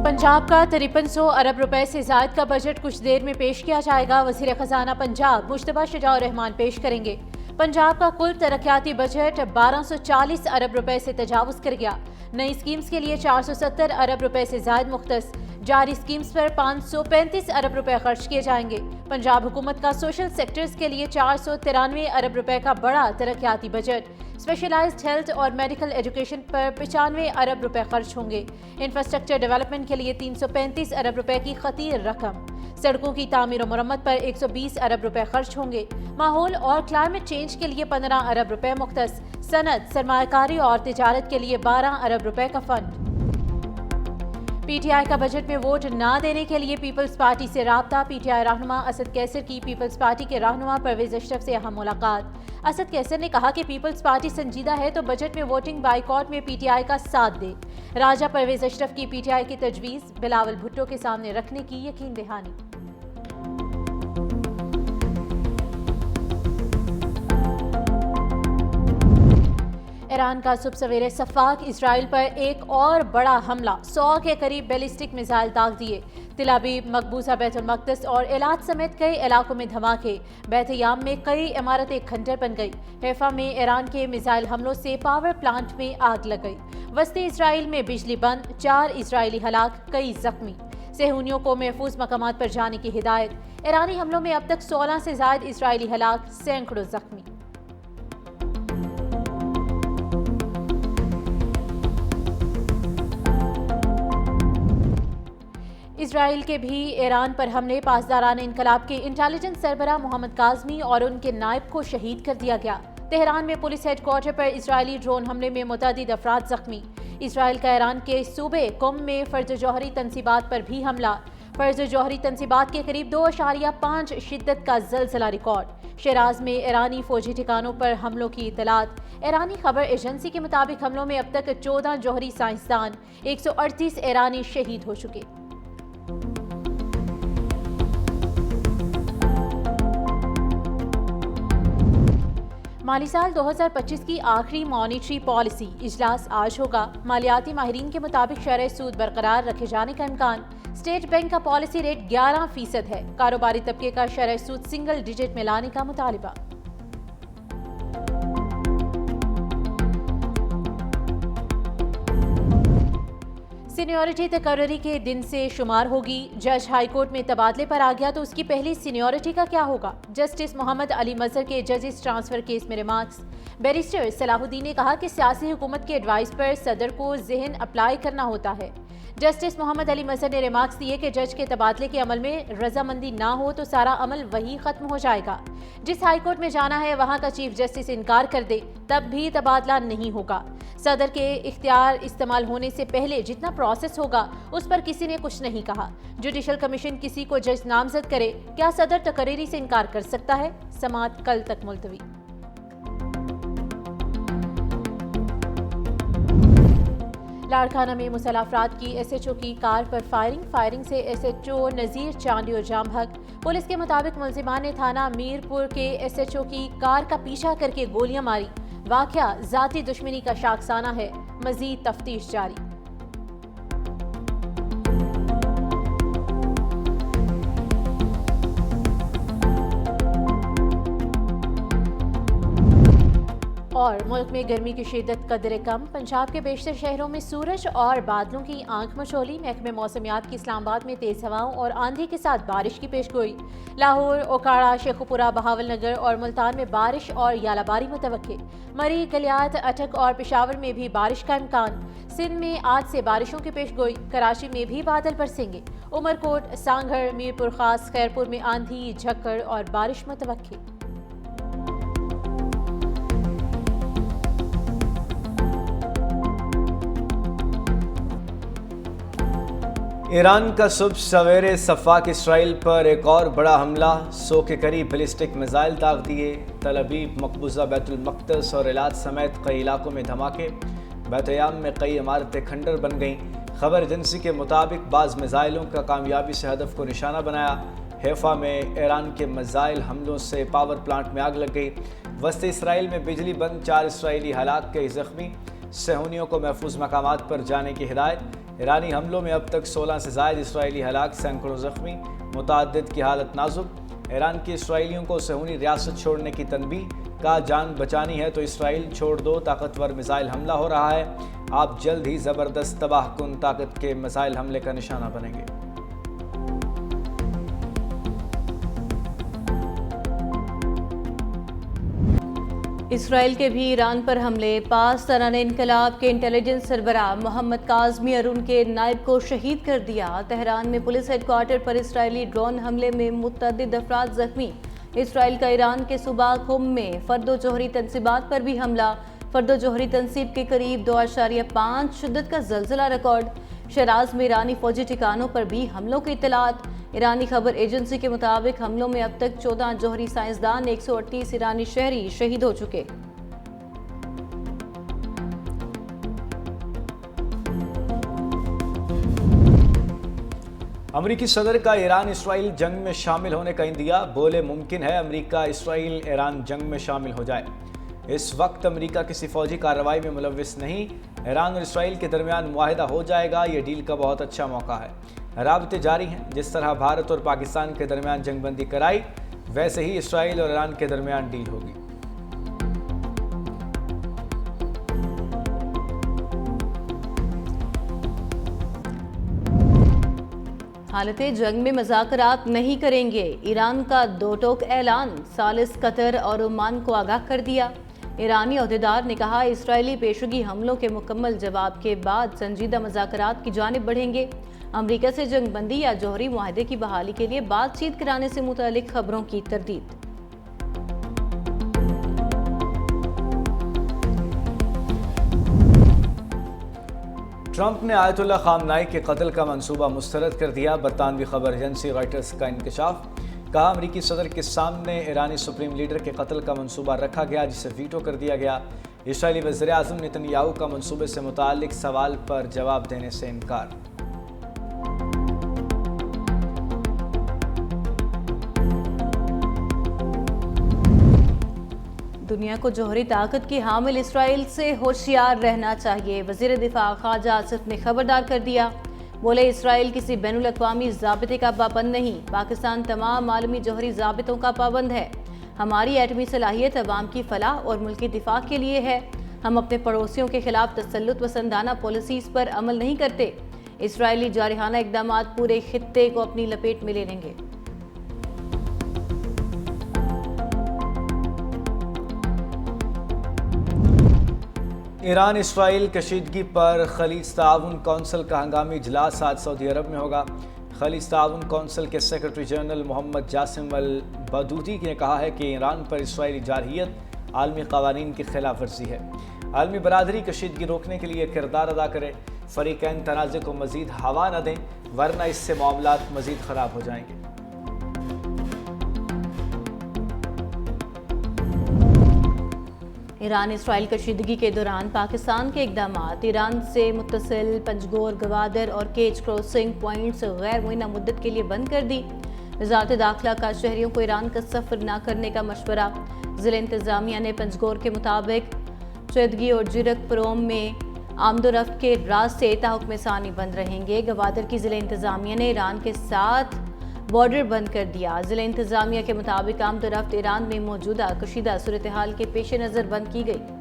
पंजाब का 5300 अरब रुपए से ज़ायद का बजट कुछ देर में पेश किया जाएगा। वज़ीर ख़ज़ाना पंजाब मुश्तबा शुजाउर रहमान पेश करेंगे। पंजाब का कुल तरक्याती बजट 1240 अरब रुपए से तजावुज़ कर गया। नई स्कीम्स के लिए 470 अरब रुपए से ज़ायद मुख्तस। जारी स्कीम्स पर 535 अरब रुपए खर्च किए जाएंगे। पंजाब हुकूमत का सोशल सेक्टर्स के लिए 493 अरब रुपए का बड़ा तरक्याती बजट। स्पेशलाइज्ड हेल्थ और मेडिकल एजुकेशन पर 95 अरब रुपए खर्च होंगे। इंफ्रास्ट्रक्चर डेवलपमेंट के लिए 335 अरब रुपए की खतीर रकम। सड़कों की तामीर और मरम्मत पर 120 अरब रुपए खर्च होंगे। माहौल और क्लाइमेट चेंज के लिए 15 अरब रुपए मुख्तस। सनत, सरमायाकारी और तिजारत के लिए 12 अरब रुपए का फंड। पीटीआई का बजट में वोट ना देने के लिए पीपल्स पार्टी से राब्ता। पीटीआई रहनुमा असद कैसर की पीपल्स पार्टी के रहनुमा परवेज अशरफ से अहम मुलाकात। असद कैसर ने कहा कि पीपल्स पार्टी संजीदा है तो बजट में वोटिंग बाइकॉट में पीटीआई का साथ दे। राजा परवेज अशरफ की पीटीआई की तजवीज़ बिलावल भुट्टो के सामने रखने की यकीन दहानी। ईरान का सुबह सवेरे सफाक इसराइल पर एक और बड़ा हमला, 100 के करीब बैलिस्टिक मिसाइल दाग दिए। तिल अबीब, मकबूजा, बैतुल मक़दिस और इलाज समेत कई इलाकों में धमाके। बैत-ए-याम में कई इमारतें खंडर बन गई। हैफा में ईरान के मिसाइल हमलों से पावर प्लांट में आग लग गई। वस्ती इसराइल में बिजली बंद, 4 इजरायली हलाक, कई जख्मी। सेहूनियों को महफूज मकामात पर जाने की हिदायत। ईरानी हमलों में अब तक 16 से ज़ायद इजरायली हलाक, सैकड़ों जख्मी। इसराइल के भी ईरान पर हमले। पासदारान इनकलाब के इंटेलिजेंस सरबराह मोहम्मद काज़मी और उनके नायब को शहीद कर दिया गया। तेहरान में पुलिस हेडक्वार्टर पर इसराइली ड्रोन हमले में मुतअद्दिद अफराद जख्मी। इसराइल का ईरान के सूबे कुम में फर्ज जौहरी तनसीबात पर भी हमला। फर्ज जौहरी तनसीबात के करीब 2.5 शिद्दत का ज़लज़ला रिकॉर्ड। शिराज में ईरानी फौजी ठिकानों पर हमलों की इतलात। ईरानी खबर एजेंसी के मुताबिक हमलों में अब तक 14 जौहरी साइंसदान, 138 ईरानी शहीद हो चुके। माली साल 2025 की आखिरी मॉनिटरी पॉलिसी इजलास आज होगा। मालियाती माहिरीन के मुताबिक शरह सूद बरकरार रखे जाने का इम्कान। स्टेट बैंक का पॉलिसी रेट 11% है। कारोबारी तबके का शरह सूद सिंगल डिजिट में लाने का मुतालिबा। सीनियरिटी तकर्री के दिन से शुमार होगी। जज हाई कोर्ट में तबादले पर आ गया तो उसकी पहली सीनियरिटी का क्या होगा? जस्टिस मोहम्मद अली मजहर के जजेस ट्रांसफर केस में रिमार्क्स। बैरिस्टर सलाहुद्दीन ने कहा कि सियासी हुकूमत के एडवाइस पर सदर को ज़हन अप्लाई करना होता है। जस्टिस मोहम्मद अली मजहर ने रिमार्क्स दिए कि जज के तबादले के अमल में रजामंदी ना हो तो सारा अमल वही खत्म हो जाएगा। जिस हाई कोर्ट में जाना है वहां का चीफ जस्टिस इनकार कर दे तब भी तबादला नहीं होगा। सदर के इख्तियार इस्तेमाल होने से पहले जितना प्रोसेस होगा उस पर किसी ने कुछ नहीं कहा। जुडिशल कमीशन किसी को जज नामजद करे, क्या सदर तकरीरी से इनकार कर सकता है? समाअत कल तक मुलतवी। लाड़काना में मुसल्लह अफराद की एसएचओ की कार पर फायरिंग से एसएचओ नज़ीर चांदी और जाम हक। पुलिस के मुताबिक मुलजिमान ने थाना मीरपुर के एसएचओ की कार का पीछा करके गोलियां मारी। वाक़या ज़ाती दुश्मनी का शाखसाना है। मज़ीद तफ्तीश जारी। और मुल्क में गर्मी की शिद्दत कदरे कम। पंजाब के बेशतर शहरों में सूरज और बादलों की आंख मचोली। महकमे मौसमियात की इस्लामाबाद में तेज हवाओं और आंधी के साथ बारिश की पेशगोई। लाहौर, ओकाड़ा, शेखुपुरा, बहावलनगर और मुल्तान में बारिश और यालाबारी मुतवक्के। मरी, गलियात, अटक और पेशावर में भी बारिश का इम्कान। सिंध में आज से बारिशों की पेशगोई। कराची में भी बादल बरसेंगे। उमरकोट, सांगढ़, मीरपुर खास, खैरपुर में आंधी, झक्कड़ और बारिश मुतवक्के। ईरान का सुबह सवेरे सफाक इसराइल पर एक और बड़ा हमला, 100 के करीब बैलिस्टिक मिसाइल दाग दिए। तल अबीब, मकबूजा, बैतुल मक़दिस और इलाज समेत कई इलाकों में धमाके। बैत-ए-याम में कई इमारतें खंडर बन गईं। खबर एजेंसी के मुताबिक बाज़ मिसाइलों का कामयाबी से हदफ को निशाना बनाया। हैफा में ईरान के मिसाइल हमलों से पावर प्लांट में आग लग गई। वस्ती इसराइल में बिजली बंद, 4 इसराइली हलाक, कई जख्मी। सेहूनियों को महफूज मकामात पर जाने की हिदायत। ایرانی حملوں میں اب تک 16 سے زائد اسرائیلی ہلاک، سینکڑوں زخمی، متعدد کی حالت نازک۔ ایران کی اسرائیلیوں کو صہیونی ریاست چھوڑنے کی تنبیہ، کہا جان بچانی ہے تو اسرائیل چھوڑ دو، طاقتور میزائل حملہ ہو رہا ہے، آپ جلد ہی زبردست تباہ کن طاقت کے میزائل حملے کا نشانہ بنیں گے۔ اسرائیل کے بھی ایران پر حملے، پاسداران انقلاب کے انٹیلیجنس سربراہ محمد کاظمی اور ان کے نائب کو شہید کر دیا۔ تہران میں پولیس ہیڈ کوارٹر پر اسرائیلی ڈرون حملے میں متعدد افراد زخمی۔ اسرائیل کا ایران کے صوبہ قم میں فرد و جوہری تنصیبات پر بھی حملہ، فرد و جوہری تنصیب کے قریب 2.5 شدت کا زلزلہ ریکارڈ۔ شیراز میں ایرانی فوجی ٹھکانوں پر بھی حملوں کی اطلاعات۔ ایرانی خبر ایجنسی کے مطابق حملوں میں اب تک 14 جوہری سائنسدان، 138 ایرانی شہری شہید ہو چکے۔ امریکی صدر کا ایران اسرائیل جنگ میں شامل ہونے کا عندیہ، بولے ممکن ہے امریکہ اسرائیل ایران جنگ میں شامل ہو جائے۔ اس وقت امریکہ کسی فوجی کارروائی میں ملوث نہیں، ایران اور اسرائیل کے درمیان معاہدہ ہو جائے گا، یہ ڈیل کا بہت اچھا موقع ہے۔ رابطے جاری ہیں، جس طرح بھارت اور پاکستان کے درمیان جنگ بندی کرائی، ویسے ہی اسرائیل اور ایران کے درمیان ڈیل ہوگی۔ حالت جنگ میں مذاکرات نہیں کریں گے، ایران کا دو ٹوک اعلان، ثالث قطر اور عمان کو آگاہ کر دیا۔ ایرانی عہدیدار نے کہا اسرائیلی پیشگی حملوں کے مکمل جواب کے بعد سنجیدہ مذاکرات کی جانب بڑھیں گے۔ امریکہ سے جنگ بندی یا جوہری معاہدے کی بحالی کے لیے بات چیت کرانے سے متعلق خبروں کی تردید۔ ٹرمپ نے آیت اللہ خامنائی کے قتل کا منصوبہ مسترد کر دیا، برطانوی خبر ایجنسی رائٹرز کا انکشاف۔ کہا امریکی صدر کے سامنے ایرانی سپریم لیڈر کے قتل کا منصوبہ رکھا گیا جسے ویٹو کر دیا گیا۔ اسرائیلی وزیر اعظم نتن یاہو کا منصوبے سے متعلق سوال پر جواب دینے سے انکار۔ دنیا کو جوہری طاقت کی حامل اسرائیل سے ہوشیار رہنا چاہیے، وزیر دفاع خواجہ آصف نے خبردار کر دیا۔ بولے اسرائیل کسی بین الاقوامی ضابطے کا پابند نہیں، پاکستان تمام عالمی جوہری ضابطوں کا پابند ہے۔ ہماری ایٹمی صلاحیت عوام کی فلاح اور ملکی دفاع کے لیے ہے۔ ہم اپنے پڑوسیوں کے خلاف تسلط پسندانہ پالیسیز پر عمل نہیں کرتے۔ اسرائیلی جارحانہ اقدامات پورے خطے کو اپنی لپیٹ میں لے لیں گے۔ ایران اسرائیل کشیدگی پر خلیج تعاون کونسل کا ہنگامی اجلاس آج سعودی عرب میں ہوگا۔ خلیج تعاون کونسل کے سیکرٹری جنرل محمد جاسم البدودی نے کہا ہے کہ ایران پر اسرائیلی جارحیت عالمی قوانین کی خلاف ورزی ہے۔ عالمی برادری کشیدگی روکنے کے لیے کردار ادا کرے، فریقین تنازع کو مزید ہوا نہ دیں ورنہ اس سے معاملات مزید خراب ہو جائیں گے۔ ایران اسرائیل کشیدگی کے دوران پاکستان کے اقدامات، ایران سے متصل پنجگور، گوادر اور کیچ کراسنگ پوائنٹس غیر معینہ مدت کے لیے بند کر دی۔ وزارت داخلہ کا شہریوں کو ایران کا سفر نہ کرنے کا مشورہ۔ ضلع انتظامیہ نے پنجگور کے مطابق چیدگی اور جرک پروم میں آمد و رفت کے راستے تا حکم ثانی بند رہیں گے۔ گوادر کی ضلع انتظامیہ نے ایران کے ساتھ بارڈر بند کر دیا۔ ضلع انتظامیہ کے مطابق آمد و رفت ایران میں موجودہ کشیدہ صورتحال کے پیش نظر بند کی گئی۔